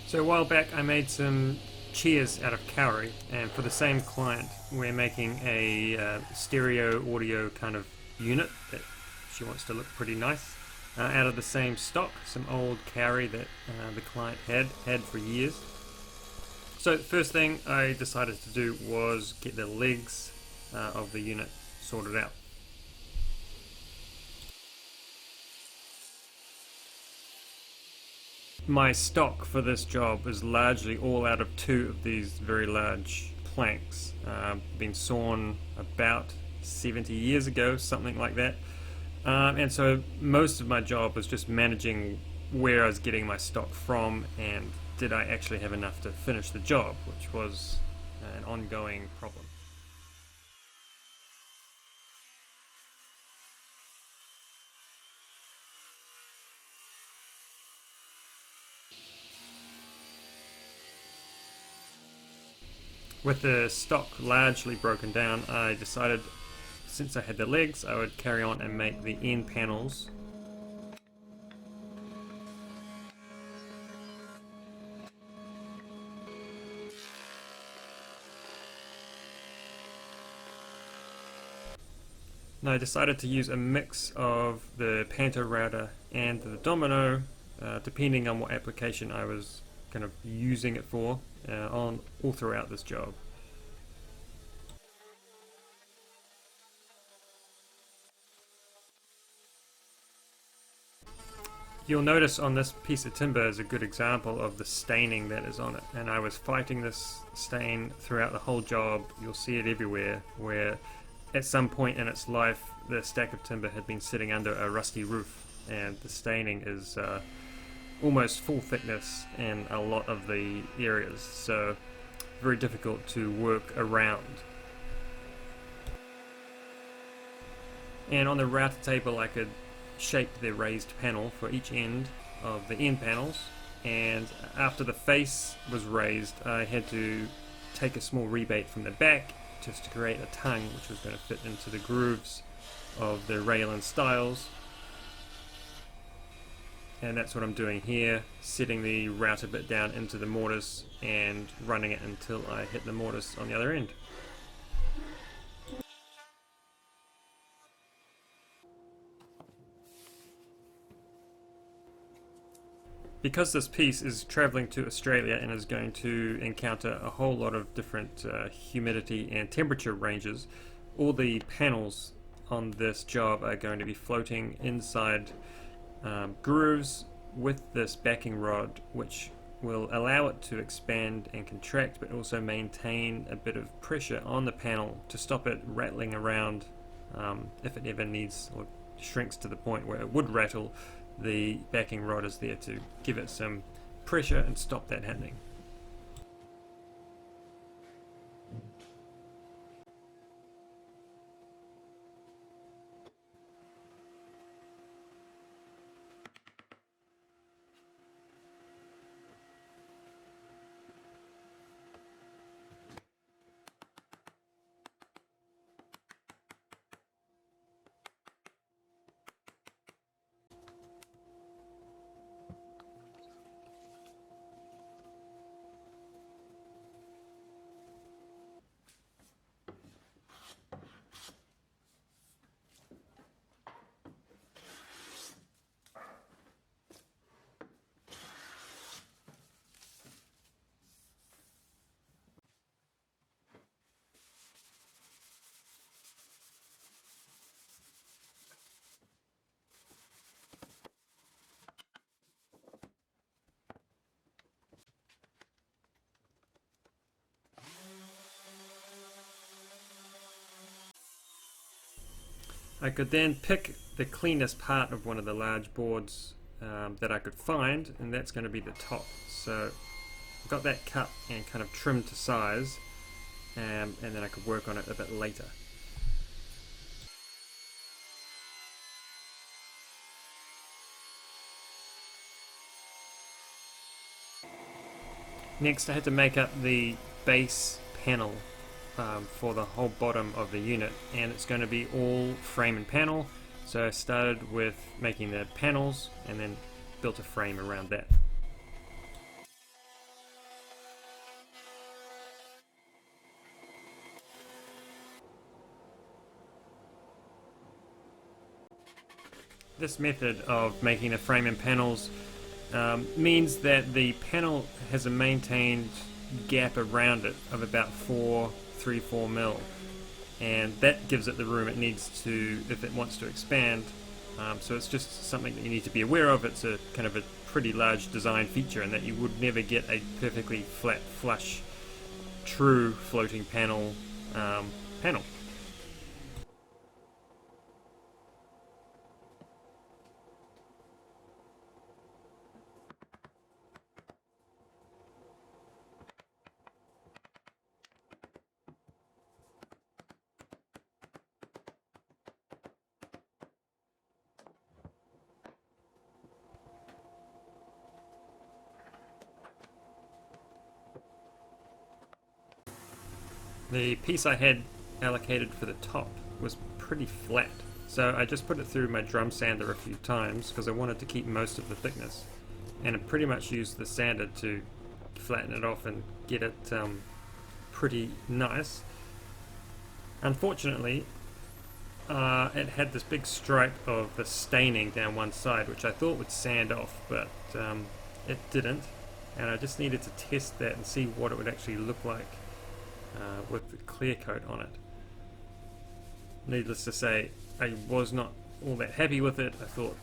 So a while back I made some chairs out of Kauri, and for the same client we're making a stereo audio kind of unit that she wants to look pretty nice out of the same stock, some old Kauri that the client had for years. So the first thing I decided to do was get the legs of the unit sorted out. My stock for this job is largely all out of two of these very large planks. Been sawn about 70 years ago, something like that. And so most of my job was just managing where I was getting my stock from and did I actually have enough to finish the job, which was an ongoing problem. With the stock largely broken down, I decided since I had the legs, I would carry on and make the end panels. Now I decided to use a mix of the panto router and the domino, depending on what application I was kind of using it for, on all throughout this job. You'll notice on this piece of timber is a good example of the staining that is on it, and I was fighting this stain throughout the whole job. You'll see it everywhere, where at some point in its life the stack of timber had been sitting under a rusty roof, and the staining is almost full thickness in a lot of the areas, so very difficult to work around. And on the router table I could shape the raised panel for each end of the end panels, and after the face was raised I had to take a small rebate from the back just to create a tongue which was going to fit into the grooves of the rail and stiles. And that's what I'm doing here, setting the router bit down into the mortise and running it until I hit the mortise on the other end. Because this piece is travelling to Australia and is going to encounter a whole lot of different humidity and temperature ranges, all the panels on this job are going to be floating inside grooves with this backing rod, which will allow it to expand and contract but also maintain a bit of pressure on the panel to stop it rattling around if it ever needs or shrinks to the point where it would rattle. The backing rod is there to give it some pressure and stop that happening. I could then pick the cleanest part of one of the large boards that I could find, and that's going to be the top. So I got that cut and kind of trimmed to size, and then I could work on it a bit later. Next I had to make up the base panel for the whole bottom of the unit, and it's going to be all frame and panel. So I started with making the panels and then built a frame around that. This method of making a frame and panels means that the panel has a maintained gap around it of about 4 mil, and that gives it the room it needs to if it wants to expand. So it's just something that you need to be aware of. It's a kind of a pretty large design feature, and that you would never get a perfectly flat, flush, true floating panel panel. The piece I had allocated for the top was pretty flat, so I just put it through my drum sander a few times because I wanted to keep most of the thickness, and I pretty much used the sander to flatten it off and get it pretty nice. Unfortunately, it had this big stripe of the staining down one side, which I thought would sand off, but it didn't, and I just needed to test that and see what it would actually look like with the clear coat on it. Needless to say, I was not all that happy with it. I thought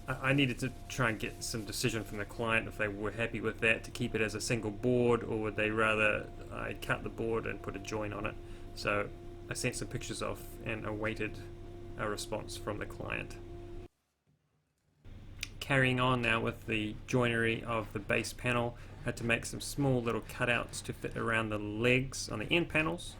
I needed to try and get some decision from the client if they were happy with that, to keep it as a single board, or would they rather I cut the board and put a join on it. So I sent some pictures off and awaited a response from the client. Carrying on now with the joinery of the base panel, I had to make some small little cutouts to fit around the legs on the end panels.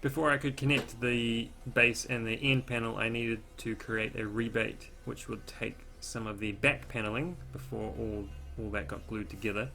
Before I could connect the base and the end panel, I needed to create a rebate which would take some of the back paneling before all that got glued together.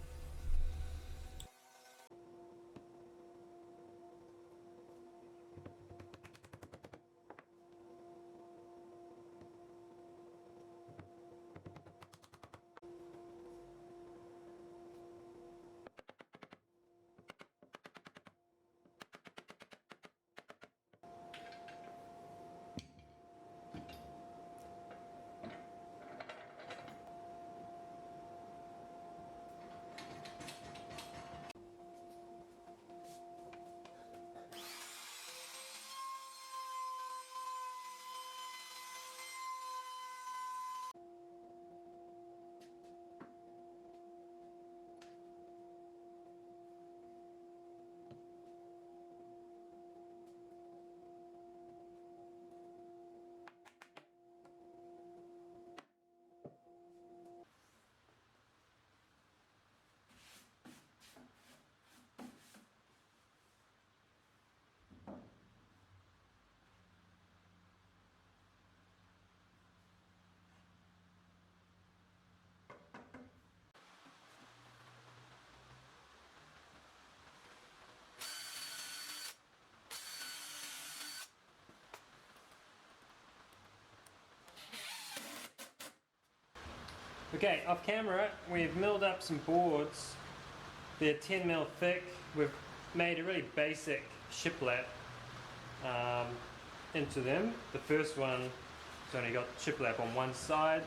Okay, off camera, we've milled up some boards. They're 10 mil thick. We've made a really basic shiplap into them. The first one has only got shiplap on one side.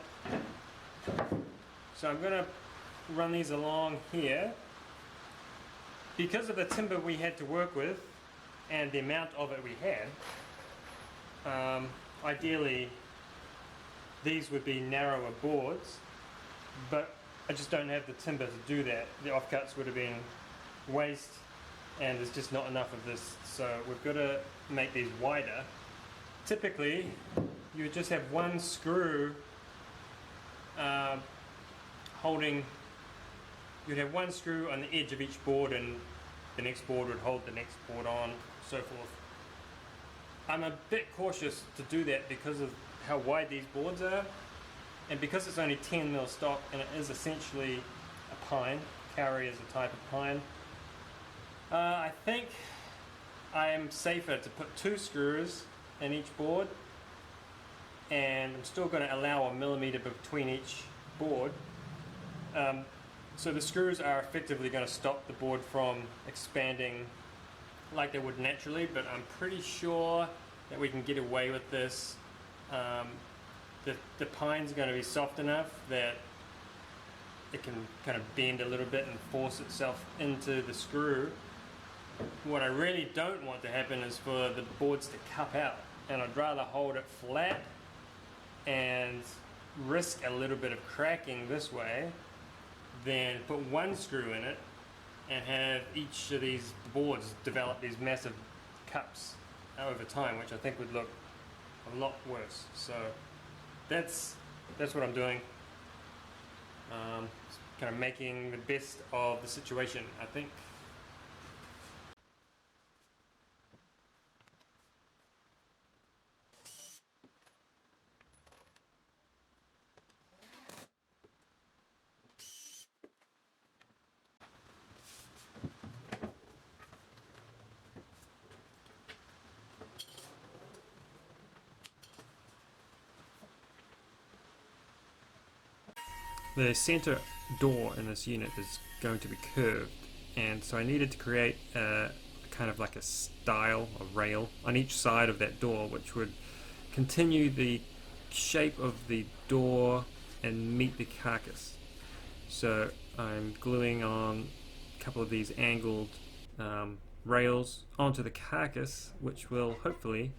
So I'm going to run these along here. Because of the timber we had to work with and the amount of it we had, ideally these would be narrower boards, but I just don't have the timber to do that. The offcuts would have been waste, and there's just not enough of this, so we've got to make these wider typically you would just have one screw holding, you'd have one screw on the edge of each board, and the next board would hold the next board on, so forth. I'm a bit cautious to do that because of how wide these boards are, and because it's only 10mm stock and it is essentially a pine. Kauri is a type of pine. I think I am safer to put 2 screws in each board, and I'm still going to allow a millimeter between each board. So the screws are effectively going to stop the board from expanding like they would naturally, but I'm pretty sure that we can get away with this. The pine's going to be soft enough that it can kind of bend a little bit and force itself into the screw. What I really don't want to happen is for the boards to cup out, and I'd rather hold it flat and risk a little bit of cracking this way than put one screw in it and have each of these boards develop these massive cups over time, which I think would look a lot worse. So that's what I'm doing. Kind of making the best of the situation, I think. The center door in this unit is going to be curved, and so I needed to create a kind of like a stile, a rail on each side of that door, which would continue the shape of the door and meet the carcass. So I'm gluing on a couple of these angled rails onto the carcass, which will hopefully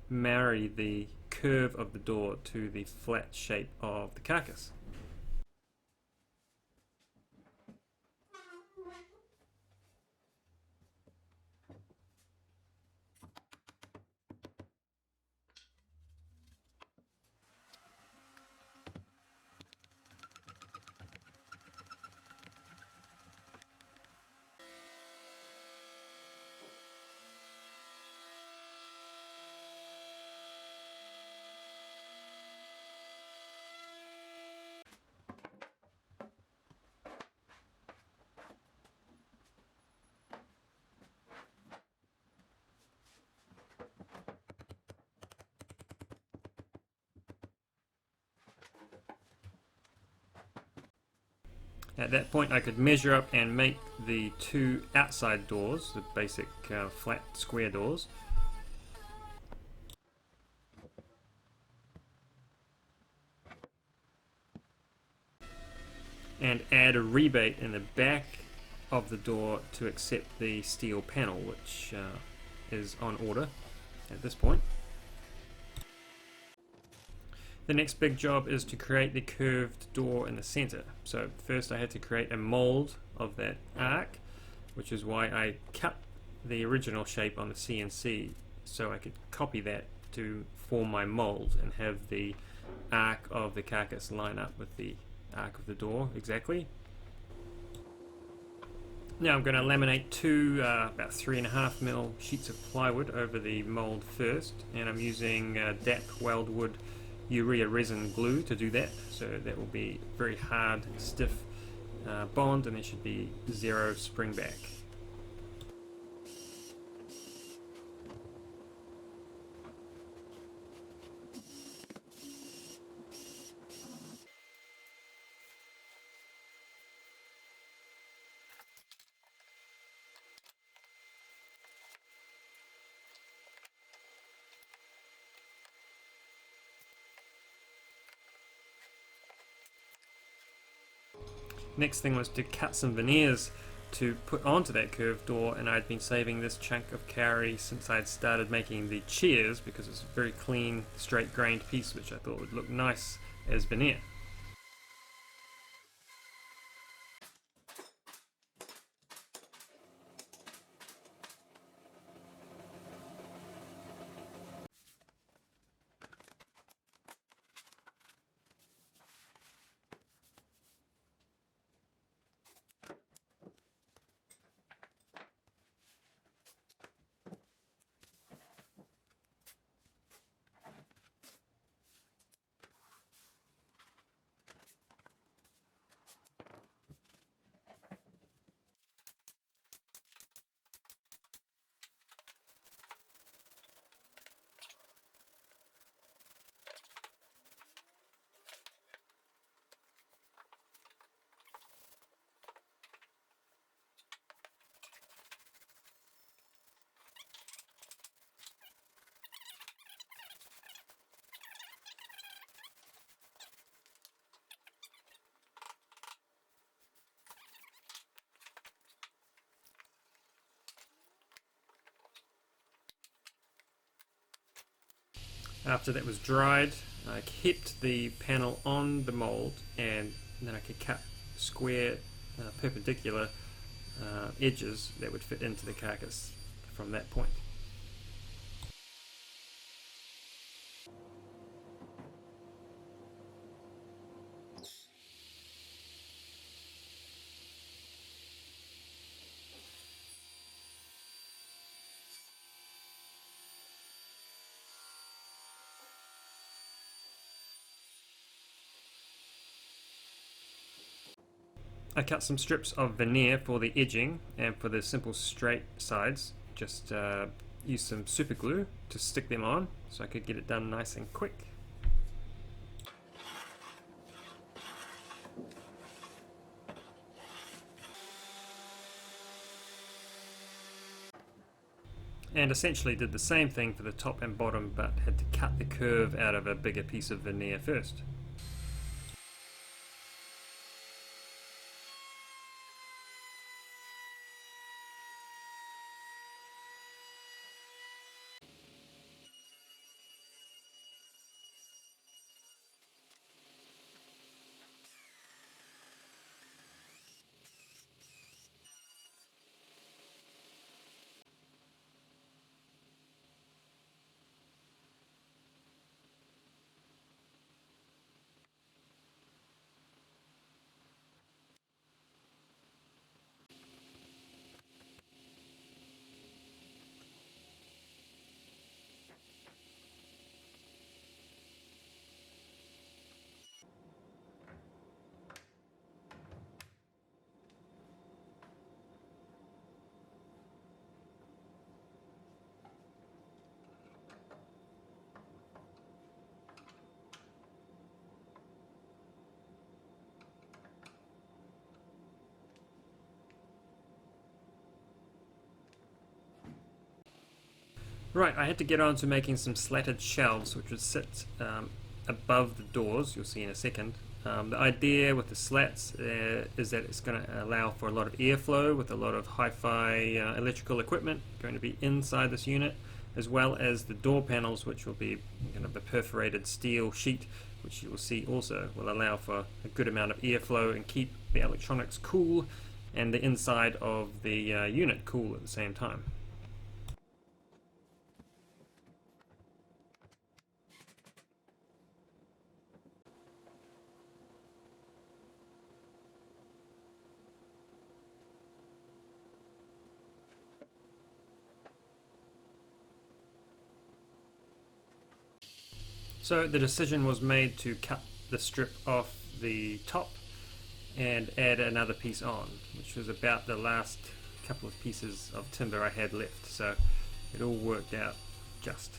marry the curve of the door to the flat shape of the carcass. At that point I could measure up and make the 2 outside doors, the basic flat square doors. And add a rebate in the back of the door to accept the steel panel, which is on order at this point. The next big job is to create the curved door in the center. So first I had to create a mold of that arc, which is why I cut the original shape on the CNC so I could copy that to form my mold and have the arc of the carcass line up with the arc of the door exactly. Now I'm going to laminate 2 about 3.5mm sheets of plywood over the mold first, and I'm using DAP Weldwood urea resin glue to do that, so that will be very hard, stiff bond, and there should be 0 spring back. Next thing was to cut some veneers to put onto that curved door, and I'd been saving this chunk of Kauri since I'd started making the chairs because it's a very clean, straight grained piece which I thought would look nice as veneer. After that was dried, I kept the panel on the mold, and then I could cut square perpendicular edges that would fit into the carcass from that point. I cut some strips of veneer for the edging, and for the simple straight sides just use some super glue to stick them on so I could get it done nice and quick. And essentially did the same thing for the top and bottom, but had to cut the curve out of a bigger piece of veneer first. Right, I had to get on to making some slatted shelves which would sit above the doors, you'll see in a second. The idea with the slats is that it's going to allow for a lot of airflow with a lot of hi-fi electrical equipment going to be inside this unit, as well as the door panels, which will be kind of the perforated steel sheet, which you will see also will allow for a good amount of airflow and keep the electronics cool and the inside of the unit cool at the same time. So the decision was made to cut the strip off the top and add another piece on, which was about the last couple of pieces of timber I had left, so it all worked out just.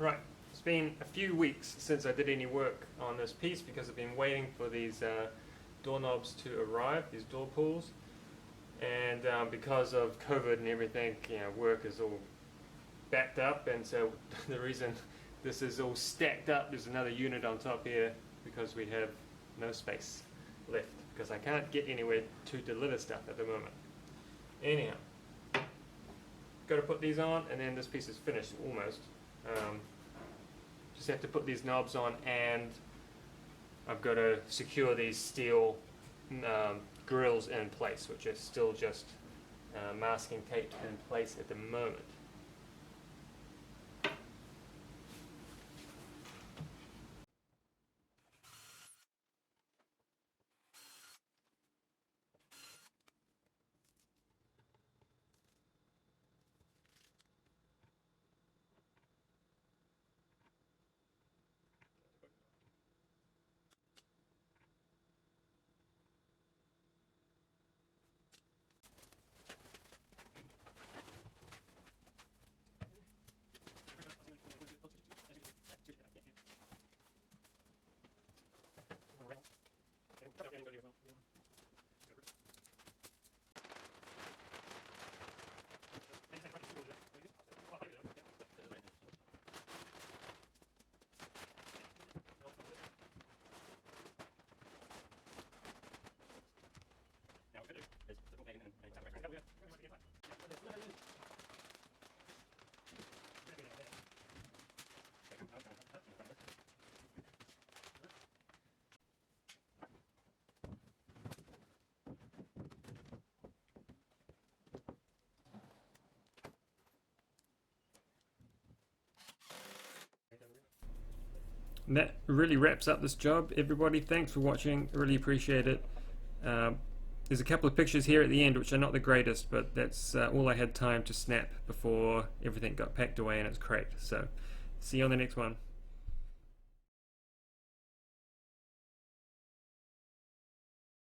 Right, it's been a few weeks since I did any work on this piece because I've been waiting for these doorknobs to arrive, these door pulls, and because of COVID and everything, work is all backed up, and so the reason this is all stacked up, there's another unit on top here because we have no space left because I can't get anywhere to deliver stuff at the moment. Anyhow, got to put these on, and then this piece is finished almost. Just have to put these knobs on, and I've got to secure these steel grills in place, which are still just masking tape in place at the moment. And that really wraps up this job, everybody. Thanks for watching, really appreciate it. There's a couple of pictures here at the end which are not the greatest, but that's all I had time to snap before everything got packed away in its crate. So see you on the next one.